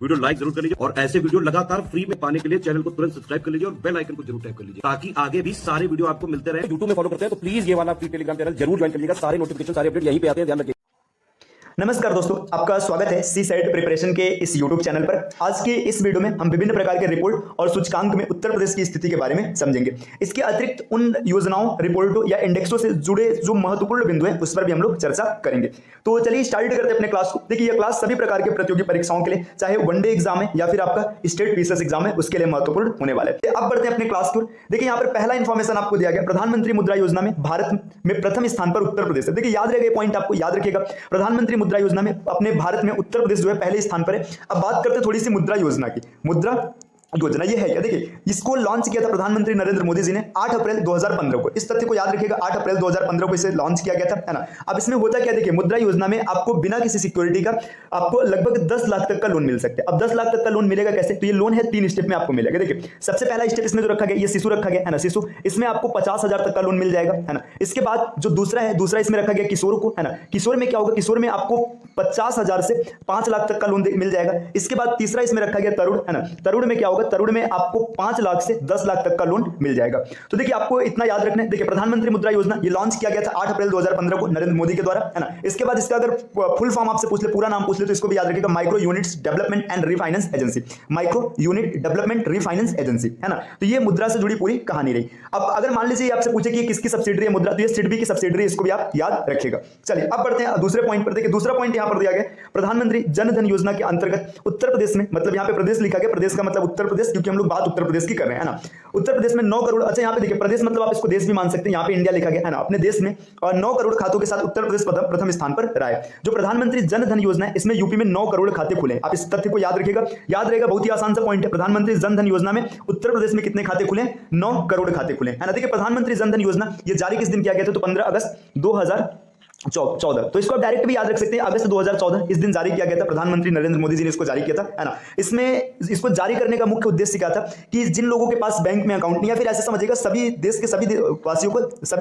Video like जरूर कर लीजिए और ऐसे वीडियो लगातार फ्री में पाने के लिए चैनल को तुरंत सब्सक्राइब कर लीजिए और बेल आइकन को जरूर टैप कर लीजिए ताकि आगे भी सारे वीडियो आपको मिलते रहे। यूट्यूब में फॉलो करते हैं तो प्लीज ये वाला फ्री टेलीग्राम चैनल जरूर ज्वाइन कर लीजिएगा। सारे नोटिफिकेशन सारे अपडेट यहीं पे आते हैं, ध्यान रखिए। नमस्कार दोस्तों, आपका स्वागत है सी सेट प्रिपरेशन के इस YouTube चैनल पर। आज के इस वीडियो में हम विभिन्न प्रकार के रिपोर्ट और सूचकांक में उत्तर प्रदेश की स्थिति के बारे में समझेंगे। इसके अतिरिक्त उन योजनाओं, रिपोर्टों या इंडेक्सों से जुड़े जो महत्वपूर्ण बिंदु हैं उस पर भी हम लोग चर्चा करेंगे। तो चलिए स्टार्ट करते हैं अपने क्लास को। देखिए, यह क्लास सभी प्रकार के प्रतियोगी परीक्षाओं के लिए, चाहे वनडे एग्जाम है या फिर आपका स्टेट पीसीएस एग्जाम है, उसके लिए महत्वपूर्ण होने वाले हैं। अब बढ़ते हैं अपने क्लास की। देखिए, यहाँ पर पहला इंफॉर्मेशन आपको दिया गया, प्रधानमंत्री मुद्रा योजना में भारत में प्रथम स्थान पर उत्तर प्रदेश है। देखिए, याद रहेगा, पॉइंट आपको याद रखिएगा। प्रधानमंत्री मुद्रा योजना में अपने भारत में उत्तर प्रदेश जो है पहले स्थान पर है। अब बात करते हैं थोड़ी सी मुद्रा योजना की। मुद्रा योजना ये है क्या? देखिए, इसको लॉन्च किया था प्रधानमंत्री नरेंद्र मोदी जी ने 8 अप्रैल 2015 को। इस तथ्य को याद रखिएगा, 8 अप्रैल 2015 को इसे लॉन्च किया गया था, है ना। अब इसमें होता क्या, देखिए, मुद्रा योजना में आपको बिना किसी सिक्योरिटी का आपको लगभग 10 लाख तक का लोन मिल सकता है। अब 10 लाख तक का लोन मिलेगा कैसे? तो ये लोन है 3 स्टेप में आपको मिलेगा। देखिए, सबसे पहला स्टेप इसमें जो रखा गया, ये शिशु रखा गया है ना, शिशु, इसमें आपको 50,000 तक का लोन मिल जाएगा, है ना। इसके बाद जो दूसरा है, दूसरा इसमें रखा गया किशोर को, है ना। किशोर में क्या होगा? किशोर में आपको 50,000 से 5 लाख तक का लोन मिल जाएगा। इसके बाद तीसरा इसमें रखा गया तरुण, है ना। तरुण में क्या होगा? तरुण में आपको 5 लाख से 10 लाख तक का लोन मिल जाएगा। तो देखिए, आपको इतना याद रखना है। देखिए, प्रधानमंत्री मुद्रा योजना ये लॉन्च किया गया था 8 अप्रैल 2015 को नरेंद्र मोदी के द्वारा, है ना। इसके बाद इसका अगर फुल फॉर्म आपसे पूछ ले, पूरा नाम पूछ ले, तो इसको भी याद रखिएगा, micro units development and refinance agency. Micro unit development refinance agency, है ना। तो ये मुद्रा से जुड़ी पूरी कहानी रही। अब अगर मान लीजिए आपसे पूछे कि किसकी सब्सिडरी है मुद्रा, तो ये सिडबी की सब्सिडरी, इसको भी आप याद रखिएगा। चलिए अब बढ़ते हैं दूसरे पॉइंट पर। देखिए, दूसरा पॉइंट यहां पर दिया गया, प्रधानमंत्री जन धन योजना के अंतर्गत उत्तर प्रदेश में, मतलब यहां पे प्रदेश लिखा गया, प्रदेश का मतलब उत्तर प्रदेश, क्योंकि हम लोग बात उत्तर प्रदेश की कर रहे हैं, है ना। उत्तर प्रदेश में 9 करोड़, अच्छा यहाँ पे देखिए, प्रदेश मतलब आप इसको देश भी मान सकते हैं, यहाँ पे इंडिया लिखा गया है ना, अपने देश में, और 9 करोड़ खातों के साथ उत्तर प्रदेश प्रथम स्थान पर रहा है। जो प्रधानमंत्री जन धन योजना है, इसमें यूपी में 9 करोड़ खाते खुले। आप इस तथ्य को याद रखिएगा, याद रहेगा, बहुत ही आसान सा पॉइंट है। प्रधानमंत्री जन धन योजना में उत्तर प्रदेश में कितने खाते खुले? 9 करोड़ खाते खुले, है ना। देखिए, प्रधानमंत्री जन धन योजना ये जारी किस दिन किया गया था? तो 15 अगस्त 2014। तो इसको आप डायरेक्ट भी याद रख सकते हैं, अगस्त 2014 इस दिन जारी किया गया था। प्रधानमंत्री नरेंद्र मोदी जी ने इसको जारी किया था, है ना। इसमें इसको जारी करने का मुख्य उद्देश्य क्या था कि जिन लोगों के पास बैंक में अकाउंट नहीं, या फिर ऐसे समझिएगा, सभी देश के सभी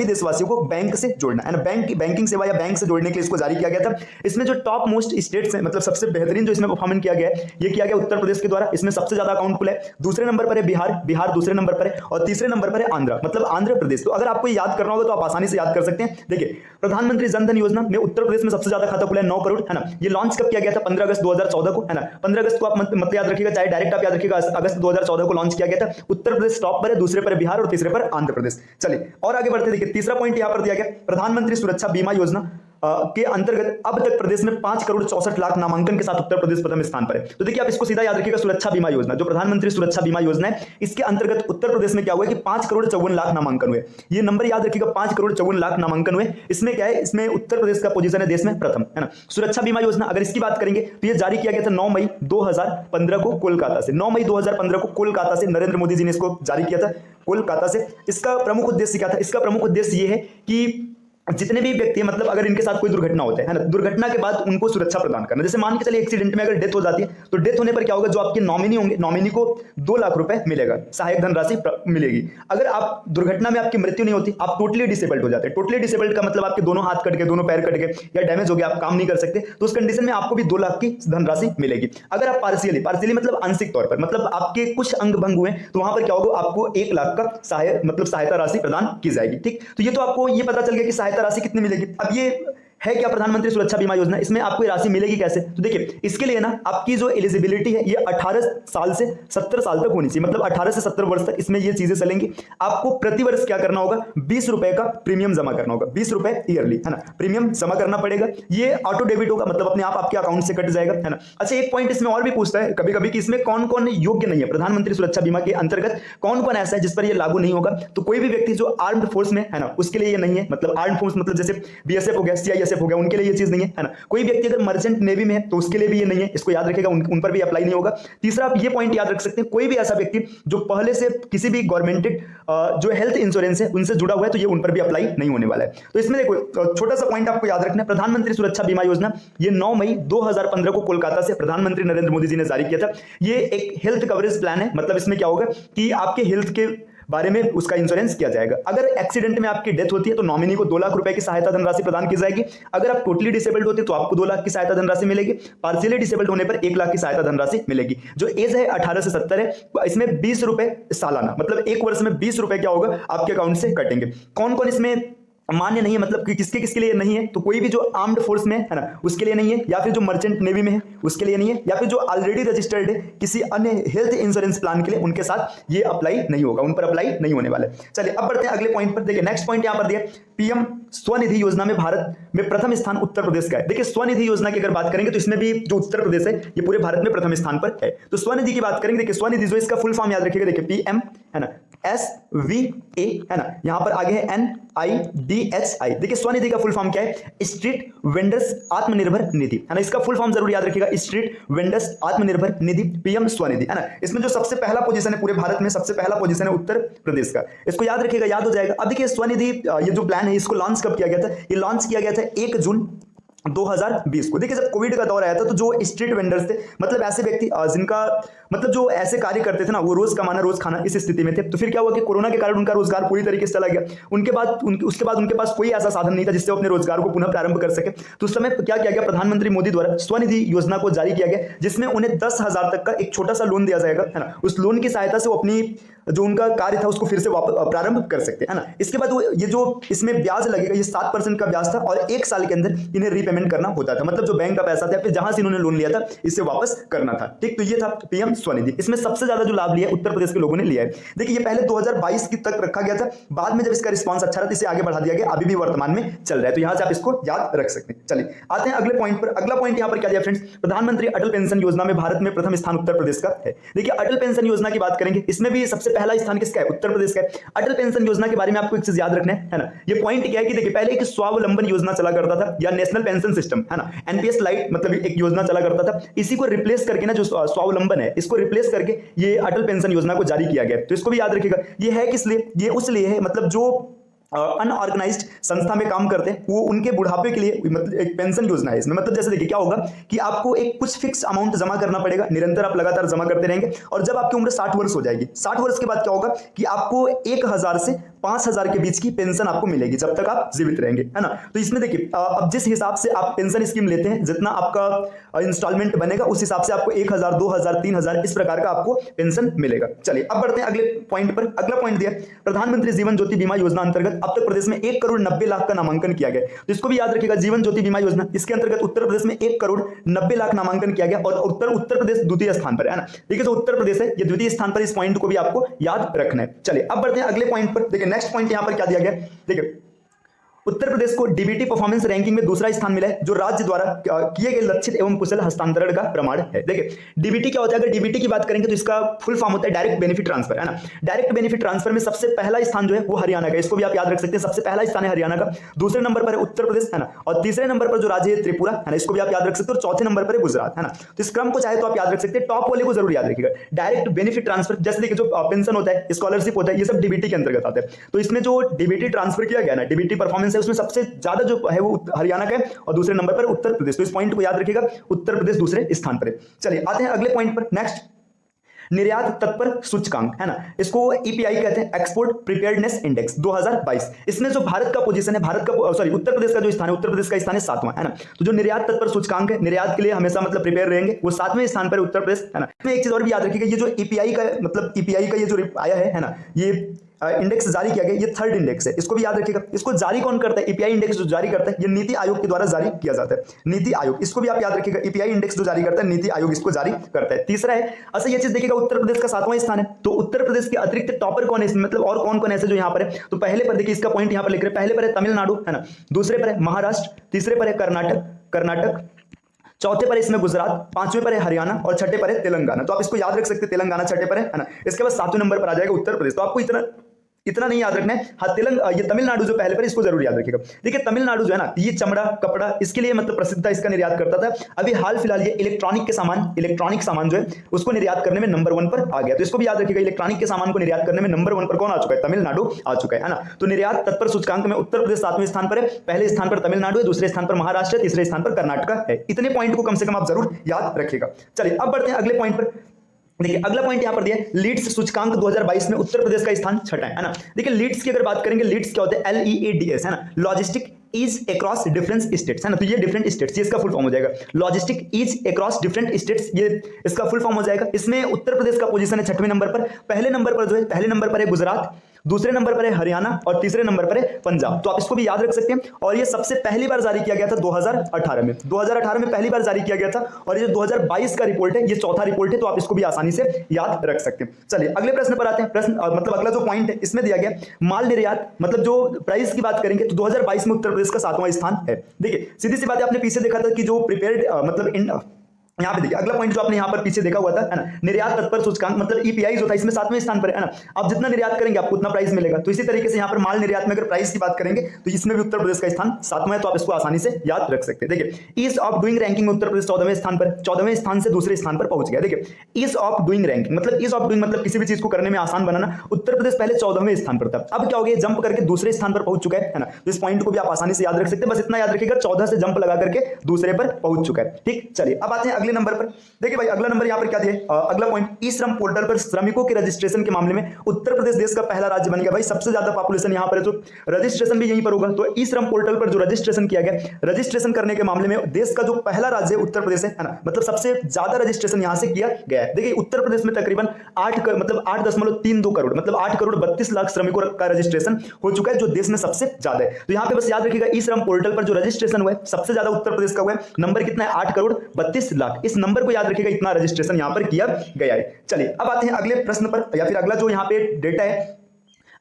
देशवासियों को बैंक से जोड़ना, है ना। बैंकिंग सेवा या बैंक से जोड़ने के लिए इसको जारी किया गया था। इसमें जो टॉप मोस्ट स्टेट्स हैं, मतलब सबसे बेहतरीन जो इसमें परफॉर्मेंस किया गया है, ये किया गया उत्तर प्रदेश के द्वारा। इसमें सबसे ज्यादा अकाउंट खुला है। दूसरे नंबर पर है बिहार दूसरे नंबर पर है, और तीसरे नंबर पर है आंध्र, मतलब आंध्र प्रदेश। तो अगर आपको याद करना होगा तो आप आसानी से याद कर सकते हैं। देखिए, प्रधानमंत्री जन धन योजना में उत्तर प्रदेश में सबसे ज्यादा खाता खुला है, 9 करोड़, है ना। ये लॉन्च कब किया गया था? 15 अगस्त 2014 को, है ना। 15 अगस्त को आप मत याद रखिएगा, चाहे डायरेक्ट आप याद रखिएगा, अगस्त 2014 को लॉन्च किया गया था। उत्तर प्रदेश टॉप पर है, दूसरे पर बिहार और तीसरे पर आंध्र प्रदेश। चलिए और आगे बढ़ते, देखिए, तीसरा पॉइंट यहां पर दिया गया, प्रधानमंत्री सुरक्षा बीमा योजना के अंतर्गत अब तक प्रदेश में 5 करोड़ 64 लाख नामांकन के साथ उत्तर प्रदेश प्रथम स्थान पर है। तो देखिए, आप इसको सीधा याद रखिएगा, सुरक्षा बीमा योजना, जो प्रधानमंत्री सुरक्षा बीमा योजना है, इसके अंतर्गत उत्तर प्रदेश में क्या हुआ कि 5 करोड़ 54 लाख नामांकन हुए। ये नंबर याद रखिएगा, 5 करोड़ 54 लाख नामांकन हुए। इसमें क्या है? इसमें उत्तर प्रदेश का पोजीशन है देश में प्रथम, है ना। सुरक्षा बीमा योजना अगर इसकी बात करेंगे तो ये जारी किया गया था 9 मई 2015 को कोलकाता से। 9 मई 2015 को कोलकाता से नरेंद्र मोदी जी ने इसको जारी किया था, कोलकाता से। इसका प्रमुख उद्देश्य क्या था? इसका प्रमुख उद्देश्य ये है कि जितने भी व्यक्ति, मतलब अगर इनके साथ कोई दुर्घटना होता है ना, दुर्घटना के बाद उनको सुरक्षा प्रदान करना। जैसे मान के चलिए एक्सीडेंट में अगर डेथ हो जाती है, तो डेथ होने पर क्या होगा? जो आपके नॉमिनी होंगे, नॉमिनी को 2 लाख रुपए मिलेगा, सहायक धनराशि मिलेगी। अगर आप दुर्घटना में आपकी मृत्यु नहीं होती, आप टोटली डिसेबल्ड हो जाते हैं। टोटली डिसेबल्ड का मतलब आपके दोनों हाथ कट गए, दोनों पैर कट गए, या डैमेज हो गया, आप काम नहीं कर सकते, तो उस कंडीशन में आपको भी 2 लाख की धनराशि मिलेगी। अगर आप पार्शियली मतलब आंशिक तौर पर, मतलब आपके कुछ अंग भंग हुए, तो वहां पर क्या होगा? आपको 1 लाख का सहायता राशि प्रदान की जाएगी। ठीक, तो ये तो आपको ये पता चल गया कि सहायता राशि कितनी मिलेगी। अब ये है क्या प्रधानमंत्री सुरक्षा बीमा योजना, इसमें आपको राशि मिलेगी कैसे? तो देखिए, इसके लिए ना आपकी जो एलिजिबिलिटी है, ये 18 साल से 70 साल तक होनी चाहिए, मतलब 18 से 70 वर्ष तक इसमें ये चीजें चलेंगी। आपको प्रति वर्ष क्या करना होगा? 20 रुपए का प्रीमियम जमा करना होगा, 20 रुपए ईयरली, है ना, प्रीमियम जमा करना पड़ेगा। ये ऑटो डेबिट होगा, मतलब अपने आप आपके अकाउंट से कट जाएगा, है ना। अच्छा, एक पॉइंट इसमें और भी पूछता है कभी कभी कि इसमें कौन कौन योग्य नहीं है, प्रधानमंत्री सुरक्षा बीमा के अंतर्गत कौन कौन ऐसा है जिस पर यह लागू नहीं होगा। तो कोई भी व्यक्ति जो आर्म्ड फोर्स में है ना, उसके लिए ये नहीं है, मतलब आर्म्ड फोर्स मतलब जैसे बीएसएफ हो गया, सीआईएसएफ हो गया, उनके लिए ये चीज नहीं है ना। कोई व्यक्ति अगर मर्चेंट नेवी में है तो उसके लिए भी ये नहीं है, इसको याद रखिएगा, उन पर भी अप्लाई नहीं होगा। तीसरा, आप ये पॉइंट याद रख सकते हैं, कोई भी ऐसा व्यक्ति जो पहले से किसी भी गवर्नमेंटेड जो हेल्थ इंश्योरेंस है उनसे जुड़ा हुआ है, तो ये उन पर भी अप्लाई नहीं होने वाला है। तो इसमें देखो, छोटा सा पॉइंट आपको याद रखना है, प्रधानमंत्री सुरक्षा बीमा योजना ये 9 मई 2015 को कोलकाता से प्रधानमंत्री नरेंद्र मोदी जी ने जारी किया था। ये एक हेल्थ कवरेज प्लान है, मतलब इसमें क्या होगा कि आपके हेल्थ के बारे में उसका इंश्योरेंस किया जाएगा। अगर एक्सीडेंट में आपकी डेथ होती है तो नॉमिनी को 2 लाख रुपए की सहायता धनराशि प्रदान की जाएगी। अगर आप टोटली डिसेबल्ड होते तो आपको 2 लाख की सहायता धनराशि मिलेगी। पार्शियली डिसेबल्ड होने पर 1 लाख की सहायता धनराशि मिलेगी। जो एज है 18 से 70 है, इसमें 20 रुपए सालाना, मतलब 1 वर्ष में 20 रुपए क्या होगा आपके अकाउंट से कटेंगे। कौन कौन इसमें मान्य नहीं है, मतलब कि किसके किसके लिए नहीं है, तो कोई भी जो आर्म्ड फोर्स में है ना उसके लिए नहीं है, या फिर जो मर्चेंट नेवी में है उसके लिए नहीं है, या फिर जो ऑलरेडी रजिस्टर्ड है किसी अन्य हेल्थ इंश्योरेंस प्लान के लिए, उनके साथ ये अप्लाई नहीं होगा, उन पर अप्लाई नहीं होने वाला है। चलिए अब बढ़ते हैं अगले पॉइंट पर। देखिए नेक्स्ट पॉइंट यहां पर दिया, पीएम स्वनिधि योजना में भारत में प्रथम स्थान उत्तर प्रदेश का है। देखिए स्वनिधि योजना की अगर बात करेंगे तो इसमें भी जो उत्तर प्रदेश है ये पूरे भारत में प्रथम स्थान पर है। तो स्वनिधि की बात करेंगे, देखिए स्वनिधि जो इसका फुल फॉर्म याद रखिएगा, देखिए पीएम है ना, SVA है ना, यहां पर आगे है NIDHI। देखिए स्वनिधि का फुल फॉर्म क्या है, स्ट्रीट वेंडर्स आत्मनिर्भर निधि है ना, इसका फुल फॉर्म जरूर याद रखिएगा, street vendors Atmanirbhar Nidhi, PM Svanidhi है ना। इसमें जो सबसे पहला पोजीशन है पूरे भारत में, सबसे पहला पोजीशन है उत्तर प्रदेश का, इसको याद रखिएगा, याद हो जाएगा। अब देखिए स्वनिधि ये जो प्लान है इसको लॉन्च कब किया गया था, ये लॉन्च किया गया था 1 जून 2020 को। देखिए जब कोविड का दौर आया था तो जो स्ट्रीट वेंडर्स थे, मतलब ऐसे व्यक्ति जिनका मतलब जो ऐसे कार्य करते थे ना, वो रोज कमाना रोज खाना इस स्थिति में थे, तो फिर क्या हुआ कि कोरोना के कारण उनका रोजगार पूरी तरीके से चला गया। उसके बाद उनके पास कोई ऐसा साधन नहीं था जिससे वो अपने रोजगार को पुनः प्रारंभ कर सके। तो उस समय क्या किया गया, प्रधानमंत्री मोदी द्वारा स्वनिधि योजना को जारी किया गया, जिसमें उन्हें 10,000 तक का एक छोटा सा लोन दिया जाएगा है ना। उस लोन की सहायता से वो अपनी जो उनका कार्य था उसको फिर से वापस प्रारंभ कर सकते हैं, है ना। इसके बाद ये जो इसमें ब्याज लगेगा ये 7% का ब्याज था, और 1 साल के अंदर इन्हें रीपेमेंट करना होता था, मतलब जो बैंक का पैसा था फिर जहां से इन्होंने लोन लिया था इसे वापस करना था। ठीक, तो ये था पीएम स्वनिधि। इसमें सबसे ज्यादा जो लाभ लिया उत्तर प्रदेश के लोगों ने लिया है। देखिए ये पहले 2022 की तक रखा गया था, बाद में जब इसका रिस्पांस अच्छा रहा तो इसे आगे बढ़ा दिया गया, अभी भी वर्तमान में चल रहा है, तो यहां से आप इसको याद रख सकते हैं। चलिए आते हैं अगले पॉइंट पर। अगला पॉइंट यहां पर क्या दिया फ्रेंड्स, प्रधानमंत्री अटल पेंशन योजना में भारत में प्रथम स्थान उत्तर प्रदेश का है। देखिए अटल पेंशन योजना की बात करेंगे, इसमें भी सबसे पहला स्थान किसका है, उत्तर प्रदेश का है। अटल पेंशन योजना के बारे में आपको एक चीज याद रखना है ना, ये पॉइंट क्या है कि देखिए पहले एक स्वावलंबन योजना चला करता था, या नेशनल पेंशन सिस्टम है ना, एनपीएस लाइट, मतलब एक योजना चला करता था, इसी को रिप्लेस करके ना जो स्वावलंबन है इसको रिप्लेस करके ये अटल पेंशन योजना को जारी किया गया। तो इसको भी याद रखिएगा, ये है किस लिए, ये उस लिए है मतलब जो अनऑर्गेनाइज्ड संस्था में काम करते हैं वो उनके बुढ़ापे के लिए मतलब एक पेंशन योजना है इसमें। मतलब जैसे देखिए क्या होगा कि आपको एक कुछ फिक्स अमाउंट जमा करना पड़ेगा, निरंतर आप लगातार जमा करते रहेंगे, और जब आपकी उम्र 60 वर्ष हो जाएगी, 60 वर्ष के बाद क्या होगा कि आपको 1,000 से 5,000 के बीच की पेंशन आपको मिलेगी जब तक आप जीवित रहेंगे, है ना। तो इसमें देखिए अब जिस हिसाब से आप पेंशन स्कीम लेते हैं, जितना आपका इंस्टॉलमेंट बनेगा उस हिसाब से आपको 1,000, 2,000, 3,000 इस प्रकार का आपको पेंशन मिलेगा। चलिए अब बढ़ते हैं अगले पॉइंट पर। अगला पॉइंट दिया, प्रधानमंत्री जीवन ज्योति बीमा योजना अंतर्गत अब तक प्रदेश में 1 करोड़ 90 लाख का नामांकन किया गया। तो इसको भी याद रखिएगा, जीवन ज्योति बीमा योजना, इसके अंतर्गत उत्तर प्रदेश में 1 करोड़ 90 लाख नामांकन किया गया, और उत्तर प्रदेश द्वितीय स्थान पर है ना। देखिए जो उत्तर प्रदेश है ये द्वितीय स्थान पर, इस पॉइंट को भी आपको याद रखना है। चलिए अब बढ़ते हैं अगले पॉइंट पर। देखिए नेक्स्ट पॉइंट यहां पर क्या दिया गया, देखिए उत्तर प्रदेश को डीबीटी परफॉर्मेंस रैंकिंग में दूसरा स्थान मिला है, जो राज्य द्वारा किए गए लक्षित एवं कुशल हस्तांतरण का प्रमाण है। देखिए डीबीटी क्या होता है, अगर डीबीटी की बात करेंगे तो इसका फुल फॉर्म होता है डायरेक्ट बेनिफिट ट्रांसफर, है ना। डायरेक्ट बेनिफिट ट्रांसफर में सबसे पहला स्थान जो है वो हरियाणा का, इसको भी आप याद रख सकते हैं, सबसे पहला स्थान है हरियाणा का, दूसरे नंबर पर है उत्तर प्रदेश, है ना, और तीसरे नंबर पर जो राज्य है त्रिपुरा, है ना, इसको भी आप याद रख सकते हो, और चौथे नंबर पर है गुजरात, है ना। तो इस क्रम को चाहे तो आप याद रख सकते हैं, टॉप वाले को जरूर याद रखिएगा। डायरेक्ट बेनिफिट ट्रांसफर, जैसे देखिए जो पेंशन होता है, स्कॉलरशिप होता है, ये सब डीबीटी के अंतर्गत आता है। तो इसमें जो डीबीटी ट्रांसफर किया गया ना, डीबीटी परफॉर्मेंस है, उसमें सबसे ज्यादा जो है वो हरियाणा का है, और दूसरे नंबर पर उत्तर प्रदेश। तो इस पॉइंट को याद रखिएगा, उत्तर प्रदेश दूसरे स्थान पर है। चलिए आते हैं अगले पॉइंट पर। नेक्स्ट निर्यात तत्पर सूचकांक, है ना, इसको ईपीआई कहते हैं, एक्सपोर्ट प्रिपेयर्डनेस इंडेक्स 2022। इसमें जो भारत का पोजीशन है, भारत का सॉरी उत्तर प्रदेश का जो स्थान है, उत्तर प्रदेश का स्थान है 7वां, है ना। तो जो निर्यात तत्पर सूचकांक है, निर्यात के लिए हमेशा मतलब प्रिपेयर रहेंगे, वो 7वें स्थान पर उत्तर प्रदेश, है ना। इसमें एक चीज और भी याद रखिएगा, ये जो ईपीआई का मतलब ईपीआई का ये जो आया है ना, ये इंडेक्स जारी किया गया, ये 3rd इंडेक्स है, इसको भी याद रखिएगा। इसको जारी कौन करता है, ईपीआई इंडेक्स जो जारी करता है ये नीति आयोग के द्वारा जारी किया जाता है, नीति आयोग, इसको भी आप याद रखिएगा। ईपीआई इंडेक्स जो जारी करता है नीति आयोग इसको जारी करता है। तीसरा है, अच्छा ये चीज देखिएगा, उत्तर प्रदेश का 7वां स्थान है, तो उत्तर प्रदेश के अतिरिक्त टॉपर कौन है, मतलब और कौन कौन ऐसे जो यहाँ पर है, तो पहले पर देखिए इसका पॉइंट यहाँ पर लिख रहे हैं, पहले पर है तमिलनाडु, है ना, दूसरे पर है महाराष्ट्र, तीसरे पर है कर्नाटक, चौथे पर इसमें गुजरात, 5वें पर है हरियाणा, और छठे पर है तेलंगाना। तो आप इसको याद रख सकते हैं, तेलंगाना छठे पर है ना। इसके बाद 7वें नंबर पर आ जाएगा उत्तर प्रदेश। तो आपको इतना नहीं याद रखना है, हाँ ये तमिलनाडु जो पहले पर, इसको जरूर याद रखिएगा। देखिए तमिलनाडु जो है ना, ये चमड़ा कपड़ा इसके लिए मतलब प्रसिद्ध था, इसका निर्यात करता था। अभी हाल फिलहाल ये इलेक्ट्रॉनिक सामान जो है उसको निर्यात करने में नंबर 1 पर आ गया। तो इसको भी याद रखिएगा, इलेक्ट्रॉनिक के सामान को निर्यात करने में नंबर 1 पर कौन आ चुका है, तमिलनाडु आ चुका है ना। तो निर्यात तत्पर सूचकांक में उत्तर प्रदेश 7वें स्थान पर है, पहले स्थान पर तमिलनाडु है, दूसरे स्थान पर महाराष्ट्र है, तीसरे स्थान पर कर्नाटक है। इतने पॉइंट को कम से कम आप जरूर याद रखिएगा। चलिए अब बढ़ते हैं अगले पॉइंट पर। देखिए अगला पॉइंट यहां पर दिया है, लीड्स सूचकांक 2022 में उत्तर प्रदेश का स्थान छठा है ना। देखिए लीड्स की अगर बात करेंगे, लीड्स क्या होता है, LEADS है ना, logistic is across different states है ना। तो ये डिफरेंट स्टेट्स, ये इसका फुल फॉर्म हो जाएगा, logistic is across different states, ये इसका फुल फॉर्म हो जाएगा। इसमें उत्तर प्रदेश का पोजीशन है 6वें नंबर पर। पहले नंबर पर जो है, पहले नंबर पर है गुजरात, दूसरे नंबर पर है हरियाणा और तीसरे नंबर पर है पंजाब। तो आप इसको भी याद रख सकते हैं। और ये सबसे पहली बार जारी किया गया था 2018 में, 2018 में पहली बार जारी किया गया था। और ये जो 2022 का रिपोर्ट है, ये चौथा रिपोर्ट है, तो आप इसको भी आसानी से याद रख सकते हैं। चलिए अगले प्रश्न पर आते हैं। प्रश्न मतलब अगला जो पॉइंट है इसमें दिया गया माल निर्यात, मतलब जो प्राइस की बात करेंगे तो 2022 में उत्तर प्रदेश का 7वां स्थान है। देखिए सीधी सी बात है, आपने पीछे देखा था कि जो प्रिपेयर्ड मतलब यहाँ पे देखिए अगला पॉइंट जो आपने यहाँ पर पीछे देखा हुआ था है ना, निर्यात तत्पर सूचकांक मतलब EPI जो था, इसमें 7वें स्थान पर है ना। आप जितना निर्यात करेंगे आपको उतना प्राइस मिलेगा। तो इसी तरीके से यहाँ पर माल निर्यात में अगर प्राइस की बात करेंगे तो इसमें भी उत्तर प्रदेश का स्थान 7वां है, तो आप इसको आसानी से याद रख सकते हैं। देखिए ईज ऑफ डूइंग रैंकिंग में उत्तर प्रदेश 14वें स्थान पर, 14वें स्थान से दूसरे स्थान पर पहुंच गया। देखिए ईज ऑफ डूइंग रैंकिंग मतलब ईज ऑफ डूइंग मतलब किसी भी चीज को करने में आसान बनाना। उत्तर प्रदेश पहले 14वें स्थान पर था, अब क्या हो गया, जंप करके दूसरे स्थान पर पहुंच चुका है ना। तो इस पॉइंट को भी आप आसानी से याद रख सकते हैं। बस इतना याद रखिएगा 14 से जंप लगा करके दूसरे पर पहुंच चुका है। ठीक, चलिए अब आते हैं अगले नंबर पर। देखिए भाई अगला नंबर यहां पर क्या दिया, अगला पॉइंट, ई श्रम पोर्टल पर श्रमिकों के रजिस्ट्रेशन के मामले में उत्तर प्रदेश देश का पहला राज्य बन गया। भाई सबसे ज्यादा पॉपुलेशन यहां पर है, तो रजिस्ट्रेशन भी यहीं पर होगा। तो ई श्रम पोर्टल पर जो रजिस्ट्रेशन किया गया, रजिस्ट्रेशन करने के मामले में देश का जो पहला राज्य उत्तर प्रदेश है ना, मतलब सबसे ज्यादा रजिस्ट्रेशन यहां से किया गया है। देखिए उत्तर प्रदेश में तकरीबन 8.32 करोड़ मतलब 8,32,00,000 श्रमिकों का रजिस्ट्रेशन हो चुका है, जो देश में सबसे ज्यादा है। तो यहां पे बस याद रखिएगा ई श्रम पोर्टल पर जो रजिस्ट्रेशन हुआ है सबसे ज्यादा उत्तर प्रदेश का हुआ है। नंबर कितना है, 8,32,00,000। इस नंबर को याद रखिएगा, इतना रजिस्ट्रेशन यहां पर किया गया है। चलिए अब आते हैं अगले प्रश्न पर, या फिर अगला जो यहां पे डेटा है,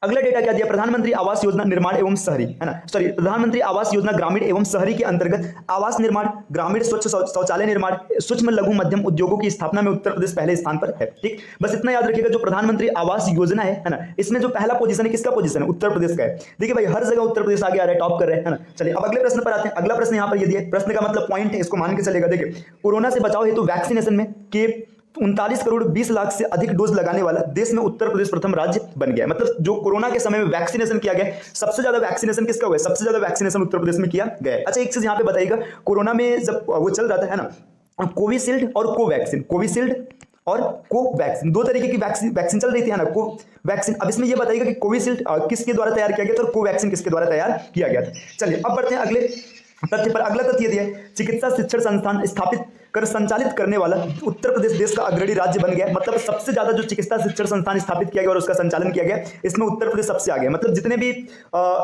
अगला डेटा क्या दिया, प्रधानमंत्री आवास योजना निर्माण एवं शहरी है ना, सॉरी प्रधानमंत्री आवास योजना ग्रामीण एवं शहरी के अंतर्गत आवास निर्माण, ग्रामीण स्वच्छ शौचालय निर्माण, सूक्ष्म लघु मध्यम उद्योगों की स्थापना में उत्तर प्रदेश पहले स्थान पर है। ठीक, बस इतना याद रखिएगा, जो प्रधानमंत्री आवास योजना है ना, इसमें जो पहला पोजीशन है किसका पोजीशन है, उत्तर प्रदेश का है। देखिए भाई हर जगह उत्तर प्रदेश आगे आ रहा है, टॉप कर रहे हैं ना। चलिए अब अगले प्रश्न पर आते हैं। अगला प्रश्न यहाँ पर ये दिया, प्रश्न का मतलब पॉइंट है, इसको मान के चलेगा। देखिए कोरोना से बचाव हेतु वैक्सीनेशन में के 39,20,00,000 से अधिक डोज लगाने वाला देश में उत्तर प्रदेश प्रथम राज्य बन गया। मतलब जो कोरोना के समय में वैक्सीनेशन किया गया, सबसे ज्यादा वैक्सीनेशन किसका हुआ है, सबसे ज्यादा वैक्सीनेशन उत्तर प्रदेश में किया गया है। अच्छा एक चीज यहां पे बताइएगा, कोरोना में जब वो चल रहा था है ना, कोविशील्ड और कोवैक्सीन, कोविशील्ड और कोवैक्सीन दो तरीके की वैक्सीन चल रही थी है ना, कोवैक्सीन। अब इसमें ये बताइएगा कि कोविशील्ड किसके द्वारा तैयार किया गया था और कोवैक्सीन किसके द्वारा तैयार किया गया था। चलिए अब बढ़ते हैं अगले तथ्य पर। अगला तथ्य दिया है, चिकित्सा शिक्षण संस्थान स्थापित कर संचालित करने वाला उत्तर प्रदेश देश का अग्रणी राज्य बन गया। मतलब सबसे ज्यादा जो चिकित्सा शिक्षण संस्थान स्थापित किया गया और उसका संचालन किया गया, इसमें उत्तर प्रदेश सबसे आगे। मतलब जितने भी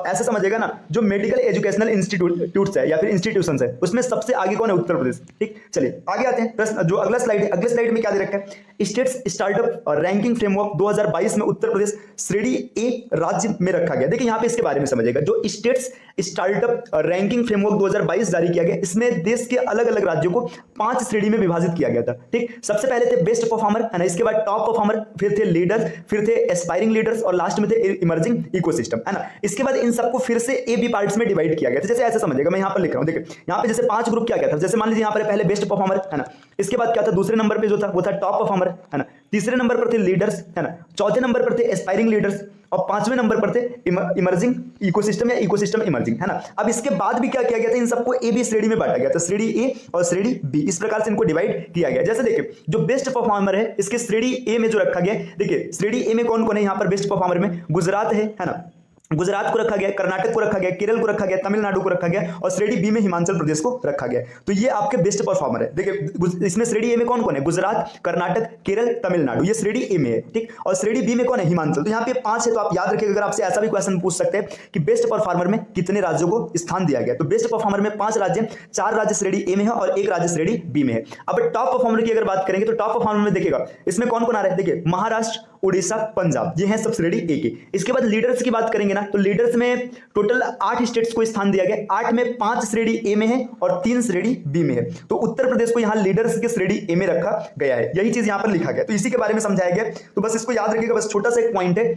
ऐसे समझिएगा ना, जो मेडिकल एजुकेशनल इंस्टीट्यूट्स है या फिर इंस्टीट्यूशंस है, उसमें सबसे आगे कौन है, उत्तर प्रदेश। ठीक, चलिए आगे आते हैं। प्रश्न जो अगला स्लाइड है, अगले स्लाइड में क्या दे रखा है, स्टेट्स स्टार्टअप रैंकिंग फ्रेमवर्क 2022 में उत्तर प्रदेश श्रेणी ए राज्य में रखा गया। देखिए यहाँ पे इसके बारे में समझिएगा, जो स्टेट्स स्टार्टअप रैंकिंग फ्रेमवर्क 2022 जारी किया गया, इसमें देश के अलग अलग राज्यों को 5 श्रेणी में विभाजित किया गया था। ठीक, सबसे पहले थे बेस्ट परफॉर्मर है ना, इसके बाद टॉप परफॉर्मर, फिर थे लीडर्स, फिर थे एस्पायरिंग लीडर्स और लास्ट में थे इमर्जिंग इकोसिस्टम है ना। इसके बाद इन सबको फिर से ए बी पार्ट्स में डिवाइड किया गया था। जैसे ऐसे समझिएगा, मैं यहां पर लिख रहा हूं, देखिए यहां पे जैसे 5 ग्रुप क्या था, जैसे मान लीजिए यहां पर पहले बेस्ट परफॉर्मर है ना, इसके बाद क्या था, दूसरे नंबर पे जो था वो था टॉप परफॉर्मर है ना, तीसरे नंबर पर थे लीडर्स है ना, चौथे नंबर पर थे एस्पायरिंग लीडर्स और 5वें नंबर पर थे इमर्जिंग इकोसिस्टम या इकोसिस्टम इमर्जिंग है ना। अब इसके बाद भी क्या किया गया था, इन सबको ए बी श्रेणी में बांटा गया था, श्रेणी ए और श्रेणी बी, इस प्रकार से इनको डिवाइड किया गया। जैसे देखिए जो बेस्ट परफॉर्मर है, इसके श्रेणी ए में जो रखा गया, देखिए श्रेणी ए में कौन कौन है यहाँ पर बेस्ट परफॉर्मर में, गुजरात है ना, गुजरात को रखा गया, कर्नाटक को रखा गया, केरल को रखा गया, तमिलनाडु को रखा गया और श्रेणी बी में हिमाचल प्रदेश को रखा गया। तो ये आपके बेस्ट परफॉर्मर है। देखिए इसमें श्रेणी ए में कौन कौन है, गुजरात, कर्नाटक, केरल, तमिलनाडु, ये श्रेणी ए में है। ठीक, और श्रेणी बी में कौन है, हिमाचल। तो यहाँ पे 5 है, तो आप याद रखिएगा, अगर आपसे ऐसा भी क्वेश्चन पूछ सकते हैं कि बेस्ट परफॉर्मर में कितने राज्यों को स्थान दिया गया, तो बेस्ट परफॉर्मर में 5 राज्य, 4 राज्य श्रेणी ए में है और 1 राज्य श्रेणी बी में है। अब टॉप परफॉर्मर की अगर बात करेंगे तो टॉप परफॉर्मर में देखिएगा इसमें कौन कौन आ रहा है, देखिए महाराष्ट्र, उड़ीसा, पंजाब, ये हैं सब श्रेणी ए के। इसके बाद लीडर्स की बात करेंगे ना, तो लीडर्स में टोटल 8 स्टेट्स को स्थान दिया गया, 8 में 5 श्रेणी ए में है और 3 श्रेणी बी में है। तो उत्तर प्रदेश को यहां लीडर्स के श्रेणी ए में रखा गया है, यही चीज यहां पर लिखा गया, तो इसी के बारे में समझाया गया। तो बस इसको याद रखिएगा, बस छोटा सा एक पॉइंट है,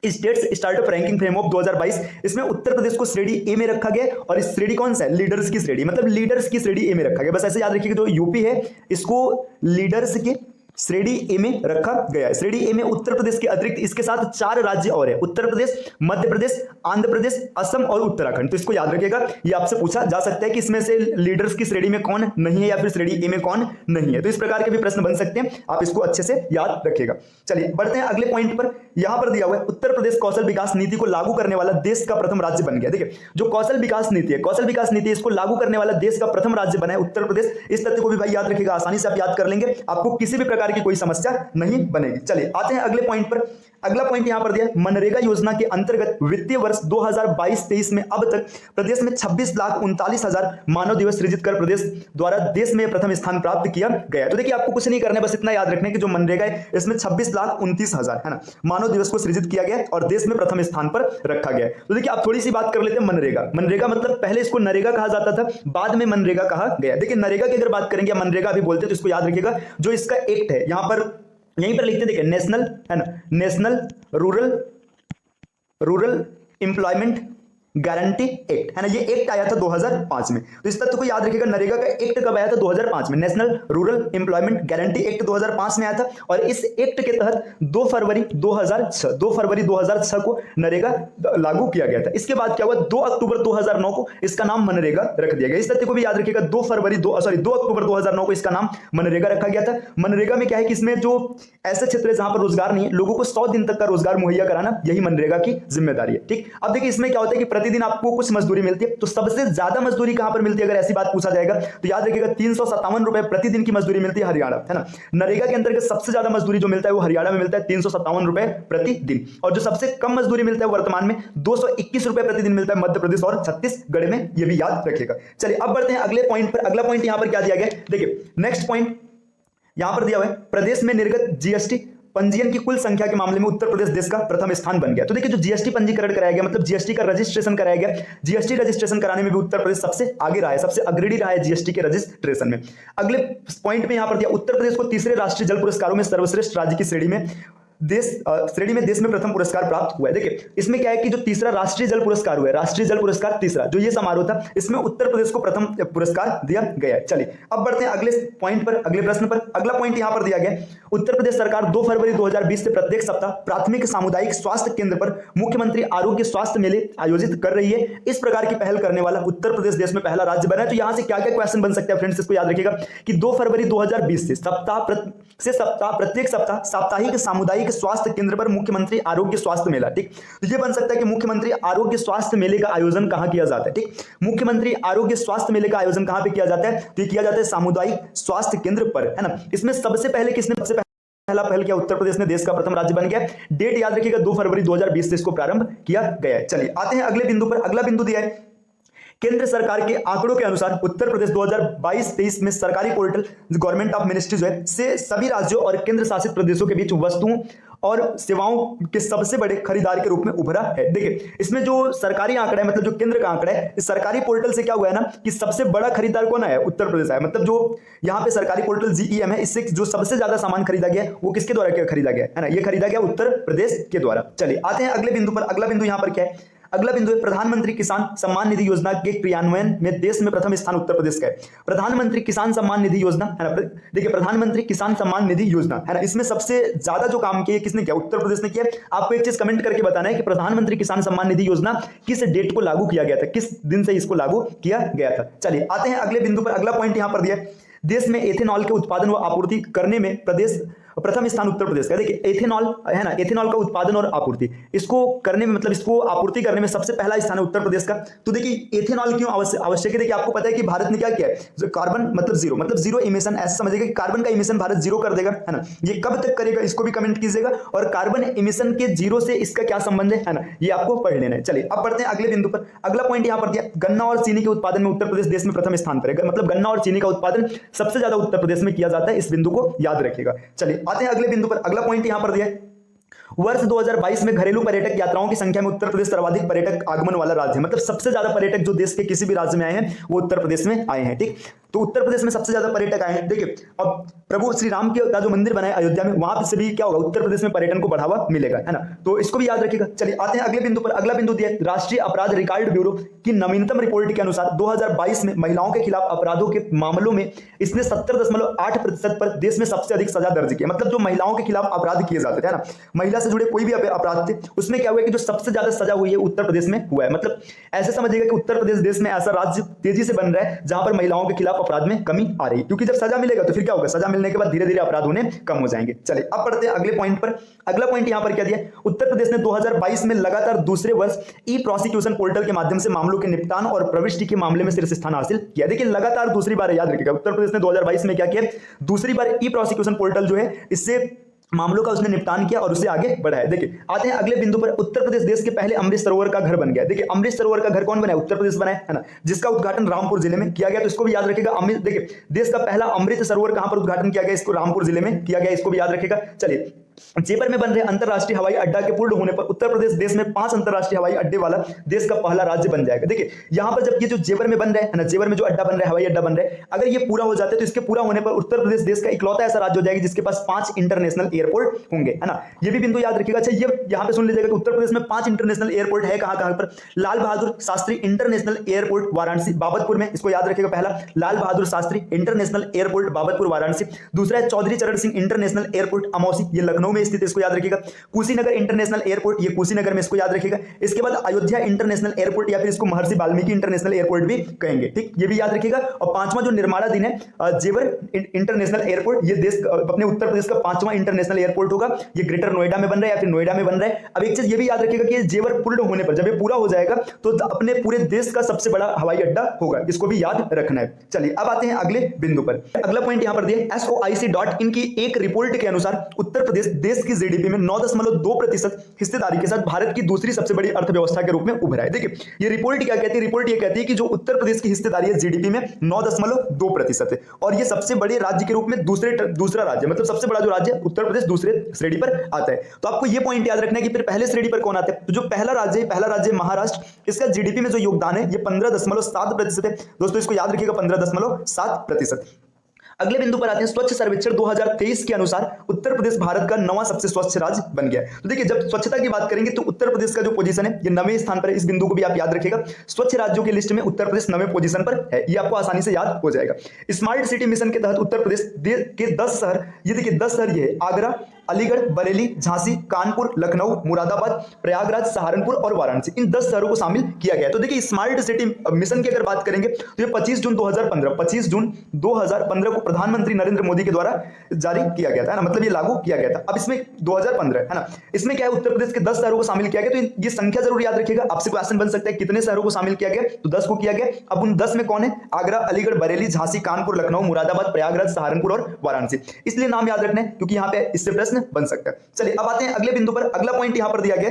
स्टेट्स स्टार्टअप रैंकिंग फ्रेमवर्क 2022, इसमें उत्तर प्रदेश को श्रेणी ए में रखा गया और इस श्रेणी कौन सा है, लीडर्स की श्रेणी, मतलब लीडर्स की श्रेणी ए में रखा गया। बस ऐसे याद रखिएगा, जो यूपी है इसको लीडर्स के श्रेणी ए में रखा गया है। श्रेणी ए में उत्तर प्रदेश के अतिरिक्त इसके साथ 4 राज्य और है, उत्तर प्रदेश, मध्य प्रदेश, आंध्र प्रदेश, असम और उत्तराखंड। तो इसको याद रखिएगा, ये आपसे पूछा जा सकता है कि इसमें से लीडर्स की श्रेणी में कौन नहीं है या फिर श्रेणी ए में कौन नहीं है। तो इस प्रकार के भी प्रश्न बन सकते हैं, आप इसको अच्छे से याद रखिएगा। चलिए बढ़ते हैं अगले पॉइंट पर। यहां पर दिया हुआ है उत्तर प्रदेश कौशल विकास नीति को लागू करने वाला देश का प्रथम राज्य बन गया। देखिए जो कौशल विकास नीति है, कौशल विकास नीति इसको लागू करने वाला देश का प्रथम राज्य बना है उत्तर प्रदेश। इस तथ्य को भी भाई याद रखिएगा, आसानी से आप याद कर लेंगे, आपको किसी भी प्रकार की कोई समस्या नहीं बनेगी। चलिए आते हैं अगले पॉइंट पर। अगला पॉइंट यहां पर दिया मनरेगा योजना के अंतर्गत वित्तीय वर्ष 2022-23 में अब तक प्रदेश में 26,39,000 मानव दिवस सृजित कर प्रदेश द्वारा देश में प्रथम स्थान प्राप्त किया गया। तो देखिए आपको कुछ नहीं करना है, बस इतना याद रखना है कि जो मनरेगा है इसमें 26,29,000 है ना मानव दिवस को सृजित किया गया और देश में प्रथम स्थान पर रखा गया है। तो देखिए आप थोड़ी सी बात कर लेते हैं मनरेगा। मनरेगा मतलब पहले इसको नरेगा कहा जाता था, बाद में मनरेगा कहा गया। देखिए नरेगा की अगर बात करेंगे, मनरेगा भी बोलते हैं, तो इसको याद रखिएगा, जो इसका एक्ट है यहां पर यहीं पर लिखते हैं, देखिए नेशनल है ना, national rural employment guarantee act है ना, ये एक्ट आया था 2005 में। तो इस तथ्य को याद रखिएगा, नरेगा का एक्ट कब आया था? 2005 में। National rural employment guarantee act 2005 में आया था और इस एक्ट के तहत 2 फरवरी 2006 को नरेगा लागू किया गया था। इसके बाद क्या हुआ, 2 अक्टूबर 2009 को इसका नाम मनरेगा रख दिया गया। इस तथ्य को भी याद रखिएगा, 2 अक्टूबर 2009 को इसका नाम मनरेगा रखा गया था। मनरेगा में क्या है कि इसमें जो ऐसे क्षेत्र है जहां पर रोजगार नहीं है, लोगों को 100 दिन तक का रोजगार मुहैया कराना, यही मनरेगा की जिम्मेदारी है। ठीक, अब देखिए इसमें क्या होता है कि प्रतिदिन आपको कुछ मजदूरी मिलती है। तो सबसे ज्यादा मजदूरी कहां पर मिलती है, अगर ऐसी बात पूछा जाएगा तो याद रखिएगा 357 रुपए प्रतिदिन की मजदूरी मिलती है हरियाणा, है ना। नरेगा के अंतर्गत सबसे ज्यादा मजदूरी जो मिलता है वो हरियाणा में मिलता है 357 रुपए प्रतिदिन, और जो सबसे कम मजदूरी मिलता है वर्तमान में 221 रुपए प्रतिदिन मिलता है मध्य प्रदेश और छत्तीसगढ़ में, यह भी याद रखिएगा। चलिए अब बढ़ते हैं अगले पॉइंट पर। अगला पॉइंट यहां पर क्या दिया गया, देखिए नेक्स्ट पॉइंट यहां पर दिया हुआ है, प्रदेश में निर्गत जीएसटी पंजीयन की कुल संख्या के मामले में उत्तर प्रदेश देश का प्रथम स्थान बन गया। तो देखिए जो जीएसटी पंजीकरण कराया गया, मतलब जीएसटी का रजिस्ट्रेशन कराया गया, जीएसटी रजिस्ट्रेशन कराने में भी उत्तर प्रदेश सबसे आगे रहा है, सबसे अग्रणी रहा है जीएसटी के रजिस्ट्रेशन में। अगले पॉइंट में यहां पर दिया, उत्तर प्रदेश को तीसरे राष्ट्रीय जल पुरस्कारों में सर्वश्रेष्ठ राज्य की श्रेणी में देश में प्रथम पुरस्कार प्राप्त हुआ है। देखिए इसमें क्या है कि जो तीसरा राष्ट्रीय जल पुरस्कार हुआ है, राष्ट्रीय जल पुरस्कार तीसरा जो ये समारोह था, इसमें उत्तर प्रदेश को प्रथम पुरस्कार दिया गया है। चलिए अब बढ़ते हैं अगले पॉइंट पर, अगले प्रश्न पर। अगला पॉइंट यहां पर दिया गया, उत्तर प्रदेश सरकार 2 फरवरी 2020 से प्रत्येक सप्ताह प्राथमिक सामुदायिक स्वास्थ्य केंद्र पर मुख्यमंत्री आरोग्य स्वास्थ्य मेले आयोजित कर रही है। इस प्रकार की पहल करने वाला उत्तर प्रदेश देश में पहला राज्य बना है। तो यहां से क्या क्या क्वेश्चन बन सकते हैं फ्रेंड्स, इसको याद रखिएगा कि 2 फरवरी 2020 से प्रत्येक सप्ताह साप्ताहिक सामुदायिक स्वास्थ्य केंद्र पर मुख्यमंत्री आरोग्य स्वास्थ्य मेला। ठीक, तो ये बन सकता है कि मुख्यमंत्री आरोग्य स्वास्थ्य मेले का आयोजन कहां किया जाता है। ठीक, मुख्यमंत्री आरोग्य स्वास्थ्य मेले का आयोजन कहां पे किया जाता है, तो ये किया जाता है सामुदायिक स्वास्थ्य केंद्र पर, है ना। इसमें सबसे पहले किसने पहला पहल किया, उत्तर प्रदेश ने देश का प्रथम राज्य बन गया। डेट याद रखिएगा 2 फरवरी 2020 से इसको प्रारंभ किया गया है। चलिए आते हैं अगले बिंदु पर। अगला बिंदु दिया है, केंद्र सरकार के आंकड़ों के अनुसार उत्तर प्रदेश 2022-23 में सरकारी पोर्टल गवर्नमेंट ऑफ मिनिस्ट्री जो है से सभी राज्यों और केंद्र शासित प्रदेशों के बीच वस्तुओं और सेवाओं के सबसे बड़े खरीदार के रूप में उभरा है। देखिए इसमें जो सरकारी आंकड़ा है, मतलब जो केंद्र का आंकड़ा है, इस सरकारी पोर्टल से क्या हुआ है ना कि सबसे बड़ा खरीदार कौन है, उत्तर प्रदेश है। मतलब जो यहाँ पे सरकारी पोर्टल जीईएम है, इससे जो सबसे ज्यादा सामान खरीदा गया वो किसके द्वारा खरीदा गया है ना, ये खरीदा गया उत्तर प्रदेश के द्वारा। चलिए आते हैं अगले बिंदु पर। अगला बिंदु यहाँ पर क्या है, अगला बिंदु है प्रधानमंत्री किसान सम्मान निधि योजना के क्रियान्वयन में देश में प्रथम स्थान उत्तर प्रदेश का है। प्रधानमंत्री किसान सम्मान निधि योजना है ना, देखिए प्रधानमंत्री किसान सम्मान निधि योजना है ना, इसमें सबसे ज्यादा जो काम किया किसने किया, उत्तर प्रदेश ने किया। आपको एक चीज कमेंट करके बताना है कि प्रधानमंत्री किसान सम्मान निधि योजना किस डेट को लागू किया गया था, किस दिन से इसको लागू किया गया था। चलिए आते हैं अगले बिंदु पर। अगला पॉइंट यहां पर दिया, देश में एथेनॉल के उत्पादन व आपूर्ति करने में प्रदेश प्रथम स्थान उत्तर प्रदेश का। देखिए एथेनॉल है ना, एथेनॉल का उत्पादन और आपूर्ति इसको करने में, मतलब इसको आपूर्ति करने में सबसे पहला स्थान है उत्तर प्रदेश का। तो देखिए एथेनॉल क्यों आवश्यक है, देखिए आपको पता है कि भारत ने क्या किया है, कार्बन मतलब जीरो इमिशन, ऐसा समझिएगा कि कार्बन का इमिशन भारत जीरो कर देगा, है ना। ये कब तक करेगा इसको भी कमेंट कीजिएगा, और कार्बन इमिशन के जीरो से इसका क्या संबंध है ना, ये आपको पढ़ लेना है। चलिए अब बढ़ते हैं अगले बिंदु पर। अगला पॉइंट यहां पर दिया, गन्ना और चीनी के उत्पादन में उत्तर प्रदेश देश में प्रथम स्थान पर है। मतलब गन्ना और चीनी का उत्पादन सबसे ज्यादा उत्तर प्रदेश में किया जाता है, इस बिंदु को याद रखिएगा। चलिए आते हैं अगले बिंदु पर। अगला पॉइंट यहां पर दिया, वर्ष 2022 में घरेलू पर्यटक यात्राओं की संख्या में उत्तर प्रदेश सर्वाधिक पर्यटक आगमन वाला राज्य है। मतलब सबसे ज्यादा पर्यटक जो देश के किसी भी राज्य में आए हैं वो उत्तर प्रदेश में आए हैं। ठीक, तो उत्तर प्रदेश में सबसे ज्यादा पर्यटक आए हैं। देखिए, अब प्रभु श्री राम का जो मंदिर बना है अयोध्या में, वहां से भी क्या होगा, उत्तर प्रदेश में पर्यटन को बढ़ावा मिलेगा, है ना। तो इसको भी याद रखिएगा। चलिए आते हैं अगले बिंदु पर। अगला बिंदु दिया राष्ट्रीय अपराध रिकॉर्ड ब्यूरो की नवीनतम रिपोर्ट के अनुसार 2022 में महिलाओं के खिलाफ अपराधों के मामलों में इसने 70.8% पर देश में सबसे अधिक सजा दर्ज की। मतलब जो महिलाओं के खिलाफ अपराध किए जाते थे, है ना, महिला से जुड़े कोई भी अपराध थे, उसमें क्या हुआ कि जो सबसे ज्यादा सजा हुई है उत्तर प्रदेश में हुआ है। मतलब ऐसे समझिएगा कि उत्तर प्रदेश देश में ऐसा राज्य तेजी से बन रहा है जहां पर महिलाओं के खिलाफ अपराध में कमी आ रही है, क्योंकि जब सजा मिलेगा तो फिर क्या होगा, सजा मिलने के बाद धीरे धीरे अपराध होने कम हो जाएंगे। चलिए अब पढ़ते हैं अगले पॉइंट पर। अगला पॉइंट यहां पर क्या दिया, उत्तर प्रदेश ने 2022 में लगातार दूसरे वर्ष ई प्रोसिक्यूशन पोर्टल के माध्यम से मामलों के निपटान और प्रविष्टि के मामले में शीर्ष स्थान हासिल किया। देखिए लगातार दूसरी बार, याद रखिएगा, उत्तर प्रदेश ने 2022 में क्या किया, दूसरी बार ई प्रोसिक्यूशन पोर्टल जो है इससे मामलों का उसने निपटान किया और उसे आगे बढ़ाया। देखिए आते हैं अगले बिंदु पर। उत्तर प्रदेश देश के पहले अमृत सरोवर का घर बन गया। देखिए अमृत सरोवर का घर कौन बनाया, उत्तर प्रदेश बनाया, है ना, जिसका उद्घाटन रामपुर जिले में किया गया। तो इसको भी याद रखिएगा। अमृत, देखिए देश का पहला अमृत सरोवर कहां पर उद्घाटन किया गया, इसको रामपुर जिले में किया गया, इसको भी याद रखिएगा। चलिए जेवर में बन रहे अंतरराष्ट्रीय हवाई अड्डा के पूर्ण होने पर उत्तर प्रदेश देश में 5 अंतरराष्ट्रीय हवाई अड्डे वाला देश का पहला राज्य बन जाएगा। देखिए यहां पर जब ये जो जेवर में बन रहा है ना, जेवर में जो अड्डा बन रहा है, हवाई अड्डा बन रहा है, अगर ये पूरा हो जाता है तो इसके पूरा होने पर उत्तर प्रदेश देश का इकलौता ऐसा राज्य हो जाएगा जिसके पास 5 इंटरनेशनल एयरपोर्ट होंगे, है ना। ये भी बिंदु याद रखिएगा। अच्छा ये यहां पे सुन लीजिएगा कि उत्तर प्रदेश में 5 इंटरनेशनल एयरपोर्ट है। कहां पर, लाल बहादुर शास्त्री इंटरनेशनल एयरपोर्ट वाराणसी बाबतपुर में, इसको याद रखिएगा। पहला लाल बहादुर शास्त्री इंटरनेशनल एयरपोर्ट बाबतपुर वाराणसी। दूसरा है चौधरी चरण सिंह इंटरनेशनल एयरपोर्ट अमौसी, ये लखनऊ में स्थित है, इसको याद रखिएगा। कुशीनगर इंटरनेशनल एयरपोर्ट, ये कुशीनगर में, इसको याद रखिएगा। इसके बाद अयोध्या इंटरनेशनल एयरपोर्ट या फिर इसको महर्षि वाल्मीकि इंटरनेशनल एयरपोर्ट भी कहेंगे। ठीक, ये भी याद रखिएगा। और पांचवां जो निर्माणाधीन है जेवर इंटरनेशनल एयरपोर्ट, ये देश अपने उत्तर प्रदेश का 5वां इंटरनेशनल एयरपोर्ट होगा। ये ग्रेटर नोएडा में बन रहा है या फिर नोएडा में बन रहा है। अब एक चीज ये भी याद रखिएगा कि जेवर पूर्ण होने पर, जब ये पूरा हो जाएगा तो अपने पूरे देश का सबसे बड़ा हवाई अड्डा होगा, इसको भी याद रखना है। चलिए अब आते हैं अगले बिंदु पर। अगला पॉइंट यहां पर दिया SOIC.in की एक रिपोर्ट के अनुसार उत्तर प्रदेश देश की जीडीपी में 9.2% हिस्सेदारी के साथ भारत की दूसरी सबसे बड़ी अर्थव्यवस्था के रूप में उभरा है। देखिए ये रिपोर्ट क्या कहती है, रिपोर्ट ये कहती है कि जो उत्तर प्रदेश की हिस्सेदारी है जीडीपी में 9.2% है और ये सबसे बड़े राज्य के रूप में दूसरा राज्य, मतलब सबसे बड़ा जो राज्य है उत्तर प्रदेश दूसरे श्रेणी पर आता है। तो आपको ये पॉइंट याद रखना है कि फिर पहले श्रेणी पर कौन आता है। तो जो पहला राज्य महाराष्ट्र, इसका जीडीपी में जो योगदान है ये 15.7% है। दोस्तों इसको याद रखिएगा, 15.7%। अगले बिंदु पर आते हैं। स्वच्छ सर्वेक्षण 2023 के अनुसार उत्तर प्रदेश भारत का 9वां सबसे स्वच्छ राज्य बन गया। तो देखिए जब स्वच्छता की बात करेंगे तो उत्तर प्रदेश का जो पोजीशन है ये 9वें स्थान पर है। इस बिंदु को भी आप याद रखिएगा। स्वच्छ राज्यों की लिस्ट में उत्तर प्रदेश 9वें पोजीशन पर है, ये आपको आसानी से याद हो जाएगा। स्मार्ट सिटी मिशन के तहत उत्तर प्रदेश के 10 शहर, ये देखिए 10 शहर ये है, आगरा, अलीगढ़, बरेली, झांसी, कानपुर, लखनऊ, मुरादाबाद, प्रयागराज, सहारनपुर और वाराणसी, इन 10 शहरों को शामिल किया गया है। तो देखिए स्मार्ट सिटी मिशन की अगर बात करेंगे तो ये 25 जून 2015 को प्रधानमंत्री नरेंद्र मोदी के द्वारा जारी किया गया था, है ना, मतलब ये लागू किया गया था। अब इसमें 2015 है ना, इसमें क्या है, उत्तर प्रदेश के 10 शहरों को शामिल किया गया। तो ये संख्या जरूर याद रखिएगा। आपसे क्वेश्चन बन सकता है कितने शहरों को शामिल किया गया, तो 10 को किया गया। अब उन 10 में कौन है, आगरा, अलीगढ़, बरेली, झांसी, कानपुर, लखनऊ, मुरादाबाद, प्रयागराज, सहारनपुर और वाराणसी। इसलिए नाम याद रखना है क्योंकि यहाँ पे इससे प्रश्न बन सकता है। चलिए अब आते हैं अगले बिंदु पर। अगला पॉइंट यहां पर दिया गया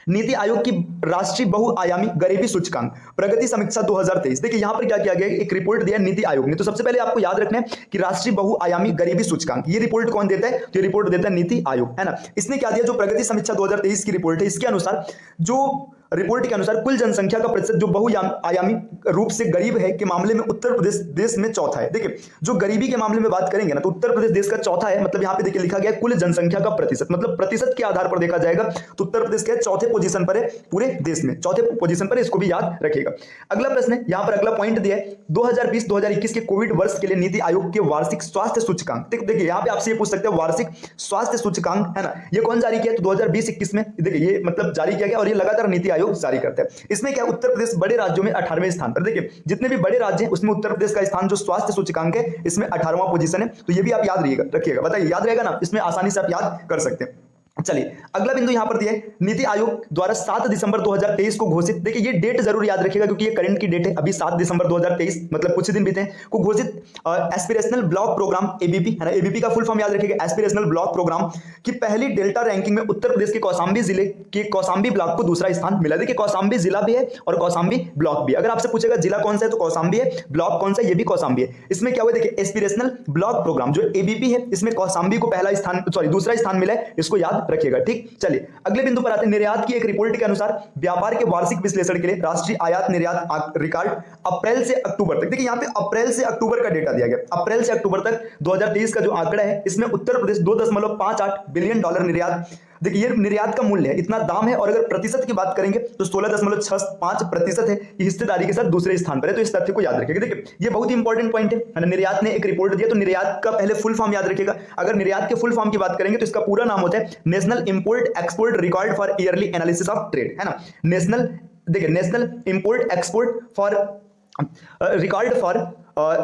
नीति आयोग की राष्ट्रीय बहुआयामी गरीबी सूचकांक प्रगति समीक्षा 2023। देखिए यहां पर क्या किया गया, एक रिपोर्ट दिया नीति आयोग ने। तो सबसे पहले आपको याद रखना है कि राष्ट्रीय बहुआयामी गरीबी सूचकांक, ये रिपोर्ट कौन देता है, तो ये रिपोर्ट देता है नीति आयोग, है ना। इसने क्या दिया, जो प्रगति समीक्षा 2023 की रिपोर्ट है, इसके अनुसार जो रिपोर्ट के अनुसार कुल जनसंख्या का प्रतिशत जो बहुआयामी रूप से गरीब है के मामले में उत्तर प्रदेश देश में चौथा है। देखिए जो गरीबी के मामले में बात करेंगे ना तो उत्तर प्रदेश देश का चौथा है। मतलब यहाँ पे देखिए लिखा गया कुल जनसंख्या का प्रतिशत, मतलब प्रतिशत के आधार पर देखा जाएगा तो उत्तर प्रदेश के चौथे पोजीशन पर है पूरे देश में, चौथे पोजीशन पर, इसको भी याद रखिएगा। अगला प्रश्न है, यहाँ पर अगला पॉइंट दिया है 2020-2021 के कोविड वर्ष के लिए नीति आयोग के वार्षिक स्वास्थ्य सूचकांक। देखिए यहाँ पे आपसे ये पूछ सकते हैं वार्षिक स्वास्थ्य सूचकांक, है ना, ये कौन जारी किया, तो 2020-21 में देखिए ये मतलब जारी किया गया और ये लगातार नीति आयोग जारी करता है। इसमें क्या, उत्तर प्रदेश बड़े राज्यों में 18वें स्थान पर। देखिए जितने भी बड़े राज्य हैं उसमें उत्तर प्रदेश का स्थान जो स्वास्थ्य सूचकांक है इसमें 18वां पोजीशन है। तो ये भी आप याद रखिएगा। बताइए याद रहेगा ना, इसमें आसानी से आप याद कर सकते हैं। चलिए अगला बिंदु यहां पर दिया है नीति आयोग द्वारा 7 दिसंबर 2023 को घोषित, देखिए ये डेट जरूर याद रखिएगा क्योंकि ये करंट की डेट है, अभी 7 दिसंबर 2023 मतलब कुछ ही दिन बीते हैं, को घोषित एस्पिरेशनल ब्लॉक प्रोग्राम एबीपी, है ना, एबीपी का फुल फॉर्म याद रखिएगा, एस्पिरेशनल ब्लॉक प्रोग्राम की पहली डेल्टा रैंकिंग में उत्तर प्रदेश के कौशांबी जिले के कौशांबी ब्लॉक को दूसरा स्थान मिला। देखिए कौशांबी जिला भी है और कौशांबी ब्लॉक भी। अगर आपसे पूछेगा जिला कौन सा है तो कौशांबी है, ब्लॉक कौन सा है, ये भी कौशांबी है। इसमें क्या हुआ, देखिए एस्पिरेशनल ब्लॉक प्रोग्राम जो एबीपी है इसमें कौशांबी को दूसरा स्थान मिला है, इसको याद रखिएगा। ठीक, चलिए अगले बिंदु पर आते हैं। निर्यात की एक रिपोर्ट के अनुसार व्यापार के वार्षिक विश्लेषण के लिए राष्ट्रीय आयात निर्यात रिकॉर्ड अप्रैल से अक्टूबर तक, देखिए यहाँ पे अप्रैल से अक्टूबर का डेटा दिया गया। अप्रैल से अक्टूबर तक 2023 का जो आंकड़ा है, इसमें उत्तर प्रदेश 2.58 बिलियन डॉलर निर्यात, देखिए ये निर्यात का मूल्य है, इतना दाम है। और अगर प्रतिशत की बात करेंगे तो 16.65% है, ये हिस्सेदारी के साथ दूसरे स्थान पर है। तो इस तथ्य को याद रखिएगा। देखिए ये बहुत ही इंपॉर्टेंट पॉइंट है। निर्यात ने एक रिपोर्ट दिया, तो निर्यात का पहले फुल फॉर्म याद रखिएगा। अगर निर्यात के फुल फॉर्म की बात करेंगे तो इसका पूरा नाम होता है national import export record for yearly analysis of trade, है ना। नेशनल, देखिए national import export for record for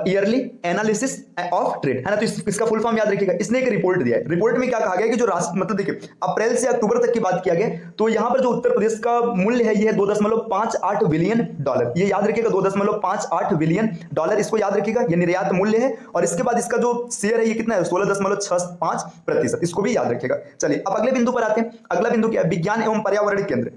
yearly analysis of trade, है ना। तो इसका फुल फॉर्म याद रखिएगा। इसने एक रिपोर्ट दिया है। रिपोर्ट में क्या कहा गया कि जो राष्ट्र, मतलब देखिए अप्रैल से अक्टूबर तक की बात किया गया, तो यहां पर जो उत्तर प्रदेश का मूल्य है ये है 2.58 बिलियन डॉलर। ये याद रखिएगा, 2.58 बिलियन डॉलर, इसको याद रखिएगा। ये निर्यात मूल्य है। और इसके बाद इसका जो शेयर है ये कितना है, 16.65%, इसको भी याद रखिएगा। चलिए अब अगले बिंदु पर आते हैं। अगला बिंदु क्या है, विज्ञान एवं पर्यावरण केंद्र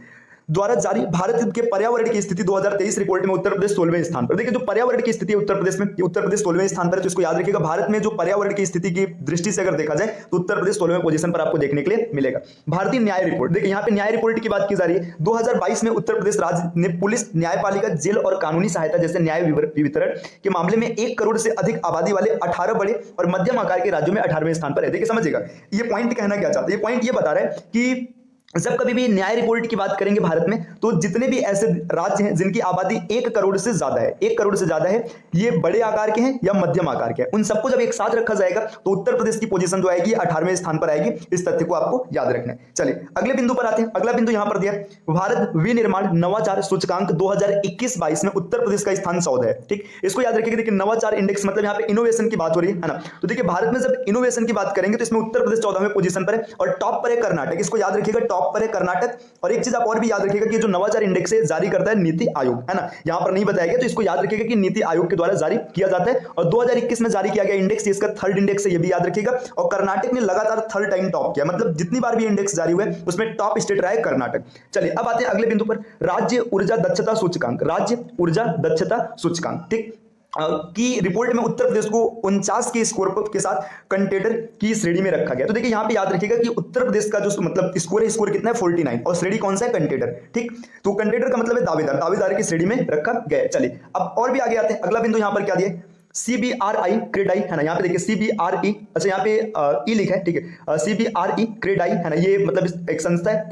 द्वारा जारी भारत के पर्यावरण की स्थिति 2023 रिपोर्ट में उत्तर प्रदेश 16वें स्थान पर। देखिए जो पर्यावरण की स्थिति है उत्तर प्रदेश में, उत्तर प्रदेश 16वें स्थान पर है। तो इसको याद रखिएगा। भारत में जो पर्यावरण की स्थिति की दृष्टि से अगर देखा जाए तो उत्तर प्रदेश 16वें पोजीशन पर आपको देखने के लिए मिलेगा। भारतीय न्याय रिपोर्ट, देखिए यहाँ पे न्याय रिपोर्ट की बात की जा रही है। 2022 में उत्तर प्रदेश राज्य ने पुलिस, न्यायपालिका, जेल और कानूनी सहायता जैसे न्याय वितरण के मामले में 1 करोड़ से अधिक आबादी वाले 18 बड़े और मध्यम आकार के राज्यों में 18वें स्थान पर है। देखिए समझिएगा ये पॉइंट कहना क्या चाहता है। ये पॉइंट ये बता रहा है कि जब कभी भी न्याय रिपोर्ट की बात करेंगे भारत में, तो जितने भी ऐसे राज्य हैं जिनकी आबादी 1 करोड़ से ज्यादा है, 1 करोड़ से ज्यादा है, ये बड़े आकार के हैं या मध्यम आकार के हैं, उन सबको जब एक साथ रखा जाएगा तो उत्तर प्रदेश की पोजीशन जो आएगी 18वें स्थान पर आएगी। इस तथ्य को आपको याद रखना है। चलिए अगले बिंदु पर आते हैं। अगला बिंदु यहां पर दिया, भारत विनिर्माण नवाचार सूचकांक 2021-22 में उत्तर प्रदेश का स्थान 14 है। ठीक, इसको याद रखिएगा। देखिए नवाचार इंडेक्स मतलब यहाँ पे इनोवेशन की बात हो रही है ना। तो देखिए भारत में जब इनोवेशन की बात करेंगे तो इसमें उत्तर प्रदेश 14वें पोजीशन पर है और टॉप पर है कर्नाटक। इसको याद रखिएगा, टॉप पर है कर्नाटक। और एक चीज आप और भी याद रखिएगा कि जो नवाचार इंडेक्स है जारी करता है नीति आयोग, है ना। यहां पर नहीं बताया गया, तो इसको याद रखिएगा कि नीति आयोग के द्वारा जारी किया जाता है। और 2021 में जारी किया गया इंडेक्स, इसका 3rd इंडेक्स है, ये भी याद रखिएगा। और कर्नाटक ने लगातार 3rd टाइम टॉप किया, मतलब जितनी बार भी इंडेक्स जारी हुए उसमें टॉप स्टेट रहा है कर्नाटक। चलिए अब आते हैं अगले बिंदु पर, राज्य ऊर्जा दक्षता सूचकांक, राज्य ऊर्जा दक्षता सूचकांक। ठीक, की रिपोर्ट में उत्तर प्रदेश को 49 के स्कोर के साथ कंटेटर की श्रेणी में रखा गया। तो देखिए यहां पे याद रखिएगा कि उत्तर प्रदेश का जो मतलब स्कोर है, स्कोर कितना है 49, और श्रेणी कौन सा है, कंटेटर। ठीक, तो कंटेटर का मतलब है दावेदार, दावेदार की श्रेणी में रखा गया। चलिए अब और भी आगे आते हैं। अगला बिंदु यहां पर क्या दिया, CBRI क्रेडाई, है ना। यहाँ पे देखिए CBRE, अच्छा यहाँ पे ई लिखा है, ठीक है, CBRE क्रेडाई, है ना। ये मतलब एक संस्था है।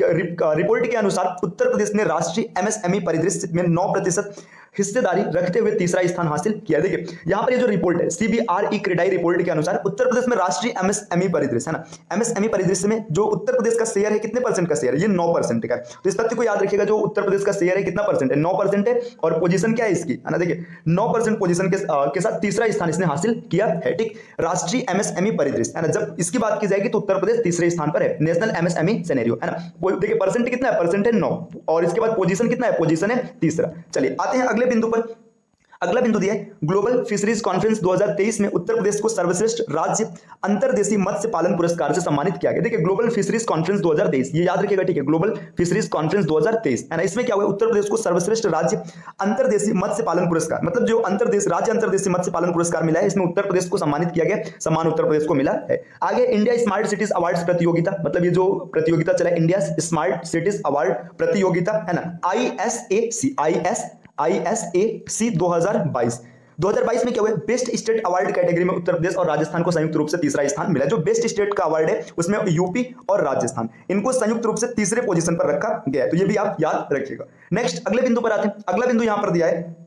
रिपोर्ट के अनुसार उत्तर प्रदेश ने राष्ट्रीय MSME परिदृश्य में 9% हिस्सेदारी रखते हुए तीसरा स्थान हासिल किया। देखिए यहाँ पर ये जो रिपोर्ट है CBRE क्रेडाई रिपोर्ट के अनुसार उत्तर प्रदेश में राष्ट्रीय MSME परिदृश्य, है ना, MSME परिदृश्य में जो उत्तर प्रदेश का शेयर है, कितने % का शेयर है, ये 9% का है। तो इस तथ्य को याद रखिएगा, जो उत्तर प्रदेश का शेयर है कितना % है, 9% है। और पोजीशन क्या है इसकी, है ना, देखिए 9% पोजीशन के साथ तीसरा स्थान इसने हासिल किया है। ठीक, राष्ट्रीय MSME परिदृश्य, है ना, जब इसकी बात की जाएगी तो उत्तर प्रदेश तीसरे स्थान पर है, नेशनल MSME सिनेरियो, है ना। देखिए परसेंट कितना है, परसेंट है 9, और इसके बाद पोजीशन कितना है, पोजीशन है तीसरा। चलिए आते हैं अगले बिंदु पर। अगला बिंदु दिया है ग्लोबल फिशरीज कॉन्फ्रेंस 2023 में उत्तर प्रदेश को सर्वश्रेष्ठ राज्य अंतर्देशीय मत्स्य पालन पुरस्कार से सम्मानित किया गया। देखिए ग्लोबल फिशरीज कॉन्फ्रेंस 2023, ये याद रखिएगा, ठीक है, ग्लोबल फिशरीज कॉन्फ्रेंस 2023, है ना। इसमें क्या हुआ, उत्तर प्रदेश को सर्वश्रेष्ठ राज्य अंतर्देशीय मत्स्य पालन पुरस्कार, मतलब जो राज्य अंतर्देशीय मत्स्य पालन पुरस्कार मिला है, इसमें उत्तर प्रदेश को सम्मानित किया गया, सम्मान उत्तर प्रदेश को मिला है। आगे इंडिया स्मार्ट सिटीज अवार्ड प्रतियोगिता, मतलब ये जो प्रतियोगिता चला इंडिया स्मार्ट सिटीज अवार्ड प्रतियोगिता, है ना, ISAC 2022 में क्या हुआ, बेस्ट स्टेट अवार्ड कैटेगरी में उत्तर प्रदेश और राजस्थान को संयुक्त रूप से तीसरा स्थान मिला। जो बेस्ट स्टेट का अवार्ड है उसमें यूपी और राजस्थान, इनको संयुक्त रूप से तीसरे पोजीशन पर रखा गया है। तो ये भी आप याद रखिएगा। नेक्स्ट अगले बिंदु पर आते हैं। अगला बिंदु यहां पर दिया है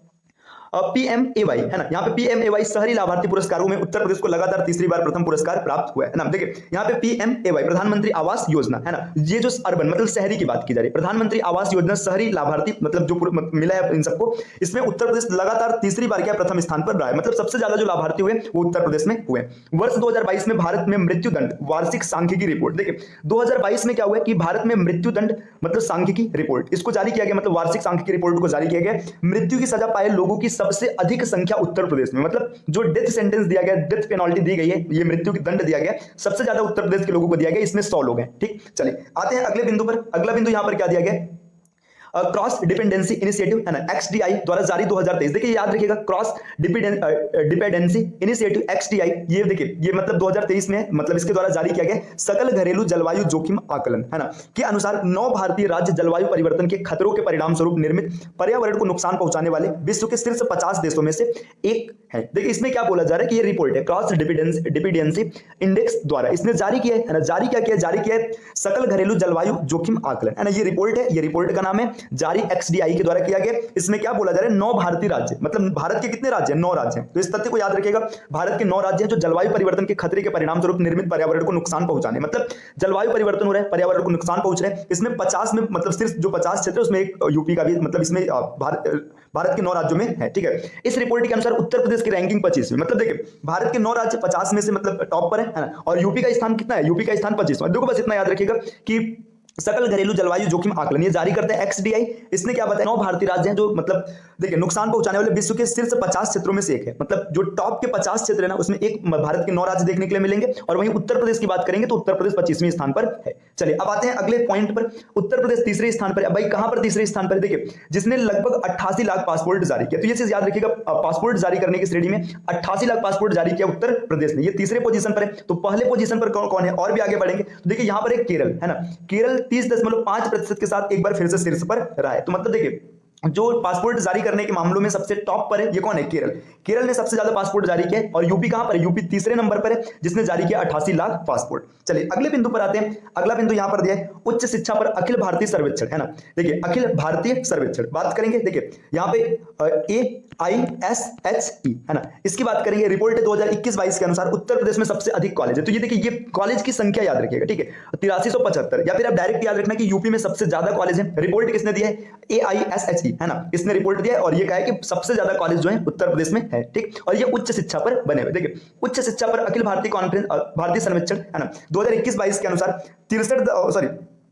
PMAY, है ना। यहाँ पे PMAY शहरी लाभार्थी पुरस्कारों में उत्तर प्रदेश को लगातार तीसरी बार प्रथम पुरस्कार प्राप्त हुआ है ना। देखिए यहाँ पे PMAY प्रधानमंत्री आवास योजना, है ना, ये जो अर्बन मतलब शहरी की बात की जा रही है, प्रधानमंत्री आवास योजना शहरी लाभार्थी मतलब जो मिला है इन सबको, इसमें उत्तर प्रदेश लगातार तीसरी बार क्या प्रथम स्थान पर रहा है, मतलब सबसे ज्यादा जो लाभार्थी हुए वो उत्तर प्रदेश में हुए। वर्ष 2022 में भारत में मृत्यु दंड वार्षिक सांख्यिकी रिपोर्ट, देखिए 2022 में क्या हुआ कि भारत में मृत्यु दंड मतलब सांख्यिकी रिपोर्ट, इसको जारी किया गया, मतलब वार्षिक सांख्यिकी रिपोर्ट को जारी किया गया। मृत्यु की सजा पाए लोगों की सबसे अधिक संख्या उत्तर प्रदेश में, मतलब जो डेथ सेंटेंस दिया गया, डेथ पेनल्टी दी गई है, ये मृत्यु की दंड दिया गया, सबसे ज्यादा उत्तर प्रदेश के लोगों को दिया गया, इसमें 100 लोग हैं। ठीक, चलिए आते हैं अगले बिंदु पर। अगला बिंदु यहां पर क्या दिया गया, क्रॉस डिपेंडेंसी इनिशिएटिव है ना, XDI द्वारा जारी 2023। देखिए याद रखिएगा, क्रॉस डिपेंडेंसी इनिशिएटिव XDI, ये देखिए ये मतलब 2023 में, मतलब इसके द्वारा जारी किया गया सकल घरेलू जलवायु जोखिम आकलन है ना के अनुसार 9 भारतीय राज्य जलवायु परिवर्तन के खतरों के परिणाम स्वरूप निर्मित पर्यावरण को नुकसान पहुंचाने वाले विश्व के शीर्ष 50 देशों में से एक है। देखिए इसमें क्या बोला जा रहा है कि ये रिपोर्ट है क्रॉस डिपेंडेंसी इंडेक्स द्वारा इसने जारी किया है ना, जारी किया है सकल घरेलू जलवायु जोखिम आकलन है ना, ये रिपोर्ट है, ये रिपोर्ट का नाम है, जारी XDI के द्वारा किया गया। इसमें क्या बोला जा रहा है, 9 भारतीय राज्य, मतलब भारत के कितने राज्य हैं, 9 राज्य हैं। तो इस तथ्य को याद रखिएगा, भारत के 9 राज्य हैं जो जलवायु परिवर्तन के खतरे के परिणाम स्वरूप निर्मित पर्यावरण को नुकसान पहुंचाने, मतलब जलवायु परिवर्तन हो रहा है, पर्यावरण को नुकसान पहुंच रहा है। इसमें 50 में, मतलब सिर्फ जो 50 क्षेत्र है उसमें एक यूपी का भी, मतलब इसमें भारत के 9 राज्यों में है, ठीक है। इस रिपोर्ट के अनुसार उत्तर प्रदेश की रैंकिंग 25, मतलब देखिए भारत के 9 राज्य 50 में से मतलब टॉप पर है ना, और यूपी का स्थान कितना है, यूपी का स्थान 25। देखो बस इतना याद रखिएगा कि सकल घरेलू जलवायु जोखिम आकलन ये जारी करते हैं XDI। इसने क्या बताया, 9 भारतीय राज्य हैं जो मतलब देखिए नुकसान पहुंचाने वाले विश्व के शीर्ष 50 क्षेत्रों में से एक है, मतलब जो टॉप के 50 क्षेत्र है ना उसमें एक भारत के 9 राज्य देखने के लिए मिलेंगे। और वहीं उत्तर प्रदेश की बात करेंगे तो उत्तर प्रदेश 25वें स्थान पर है। चलिए अब आते हैं अगले पॉइंट पर, उत्तर प्रदेश तीसरे स्थान पर है। भाई कहां पर तीसरे स्थान पर, देखिए जिसने लगभग 88 लाख पासपोर्ट जारी किया। तो ये चीज याद रखिएगा, पासपोर्ट जारी करने की श्रेणी में 88 लाख पासपोर्ट जारी किया उत्तर प्रदेश ने, ये तीसरे पोजीशन पर है। तो पहले पोजीशन पर कौन है, और भी आगे बढ़ेंगे तो देखिए यहां पर एक केरल है ना, केरल 30.5% के साथ एक बार फिर से शीर्ष पर रहा है। तो मतलब देखिए जो पासपोर्ट जारी करने के मामलों में सबसे टॉप पर है ये कौन है, केरल। केरल ने सबसे ज्यादा पासपोर्ट जारी किया। और यूपी कहां पर है, यूपी तीसरे नंबर पर है जिसने जारी किया 88 लाख पासपोर्ट। चलिए अगले बिंदु पर आते हैं। अगला बिंदु यहां पर दिया है उच्च शिक्षा पर अखिल भारतीय सर्वेक्षण है ना। देखिए अखिल भारतीय सर्वेक्षण बात करेंगे, देखिए यहां पे AISHE है ना, इसकी बात करेंगे। रिपोर्ट है 2021-22 के अनुसार उत्तर प्रदेश में सबसे अधिक कॉलेज है। तो ये देखिए ये कॉलेज की संख्या याद रखिएगा, ठीक है 8375, या फिर आप डायरेक्ट याद रखना कि यूपी में सबसे ज्यादा कॉलेज है। रिपोर्ट किसने दिया है, AISHE है ना, इसने रिपोर्ट दिया है और ये कहा है कि सबसे ज्यादा कॉलेज जो है उत्तर प्रदेश में है, ठीक। और ये उच्च शिक्षा पर बने हुए, देखिए उच्च शिक्षा पर अखिल भारतीय कॉन्फ्रेंस भारतीय सर्वेक्षण है ना 2021-22 के अनुसार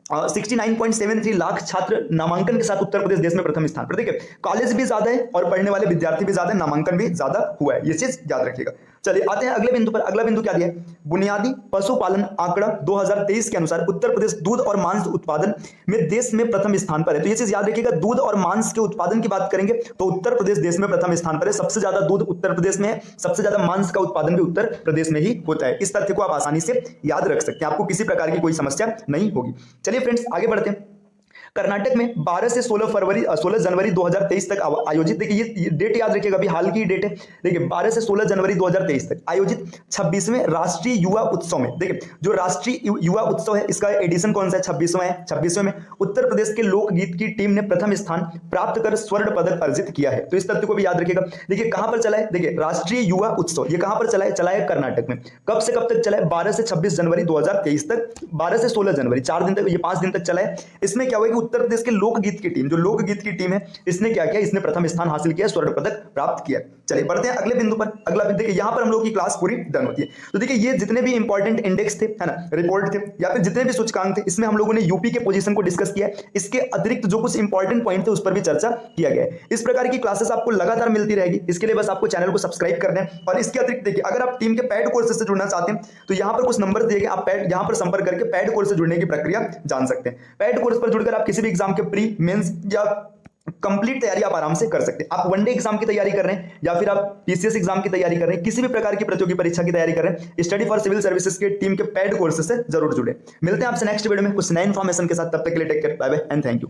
69.73 लाख छात्र नामांकन के साथ उत्तर प्रदेश देश में प्रथम स्थान पर। देखिए कॉलेज भी ज्यादा है और पढ़ने वाले विद्यार्थी भी ज्यादा है, नामांकन भी ज्यादा हुआ है, ये चीज याद रखिएगा। चलिए आते हैं अगले बिंदु पर। अगला बिंदु क्या दिया है, बुनियादी पशुपालन आंकड़ा 2023 के अनुसार उत्तर प्रदेश दूध और मांस उत्पादन में देश में प्रथम स्थान पर है। तो ये चीज याद रखिएगा, दूध और मांस के उत्पादन की बात करेंगे तो उत्तर प्रदेश देश में प्रथम स्थान पर है। सबसे ज्यादा दूध उत्तर प्रदेश में है, सबसे ज्यादा मांस का उत्पादन भी उत्तर प्रदेश में ही होता है। इस तथ्य को आप आसानी से याद रख सकते हैं, आपको किसी प्रकार की कोई समस्या नहीं होगी। चलिए फ्रेंड्स आगे बढ़ते हैं। कर्नाटक में 12 से 16 जनवरी 2023 तक आयोजित, देखिए ये डेट याद रखिएगा, अभी हाल की डेट है। देखिए 12 से 16 जनवरी 2023 तक आयोजित 26वें राष्ट्रीय युवा उत्सव में, देखिए जो राष्ट्रीय युवा उत्सव है इसका एडिशन कौन सा है, 26वां है। 26वें में उत्तर प्रदेश के लोकगीत की टीम ने प्रथम स्थान प्राप्त कर स्वर्ण पदक अर्जित किया है। तो इस तथ्य को भी याद रखिएगा। देखिए कहां पर चला है, देखिए राष्ट्रीय युवा उत्सव ये कहां पर चला है कर्नाटक में। कब से कब तक चला है, 12 से 26 जनवरी 2023 तक, 12 से 16 जनवरी 4 दिन तक, ये 5 दिन तक चला है। इसमें क्या हुआ कि उत्तर प्रदेश के लोकगीत की टीम, जो लोकगीत की टीम है इसने क्या किया, इसने प्रथम स्थान हासिल किया, स्वर्ण पदक प्राप्त किया। चलिए बढ़ते हैं अगले बिंदु पर। अगला बिंदु देखिए यहां पर हम लोग की क्लास पूरी डन होती है। तो देखिए ये जितने भी इंपॉर्टेंट इंडेक्स थे है ना, रिपोर्ट थे या फिर जितने भी सूचकांक थे, इसमें हम लोगों ने यूपी के पोजीशन को डिस्कस किया है। इसके अतिरिक्त जो कुछ इंपॉर्टेंट पॉइंट थे उस पर भी चर्चा किया गया है। इस प्रकार की क्लासेस आपको लगातार मिलती रहेगी। इसके लिए बस आपको चैनल को सब्सक्राइब करना है। और इसके अतिरिक्त देखिए अगर आप टीम के पेड कोर्सेज से जुड़ना चाहते हैं तो यहां पर कुछ नंबर दिए गए, आप यहां पर संपर्क करके पेड कोर्स से जुड़ने की प्रक्रिया जान सकते हैं। पेड कोर्स पर जुड़कर आप किसी भी एग्जाम के प्री, मेंस या कंप्लीट तैयारी आप आराम से कर सकते हैं। आप वनडे एग्जाम की तैयारी कर रहे हैं या फिर आप पीसीएस एग्जाम की तैयारी कर रहे हैं, किसी भी प्रकार की प्रतियोगी परीक्षा की तैयारी कर रहे हैं, स्टडी फॉर सिविल सर्विसेज के टीम के पेड कोर्सेज से जरूर जुड़े। मिलते हैं आपसे नेक्स्ट वीडियो में कुछ नए इन्फॉर्मेशन के साथ, तब तक के लिए take care, bye bye and thank you.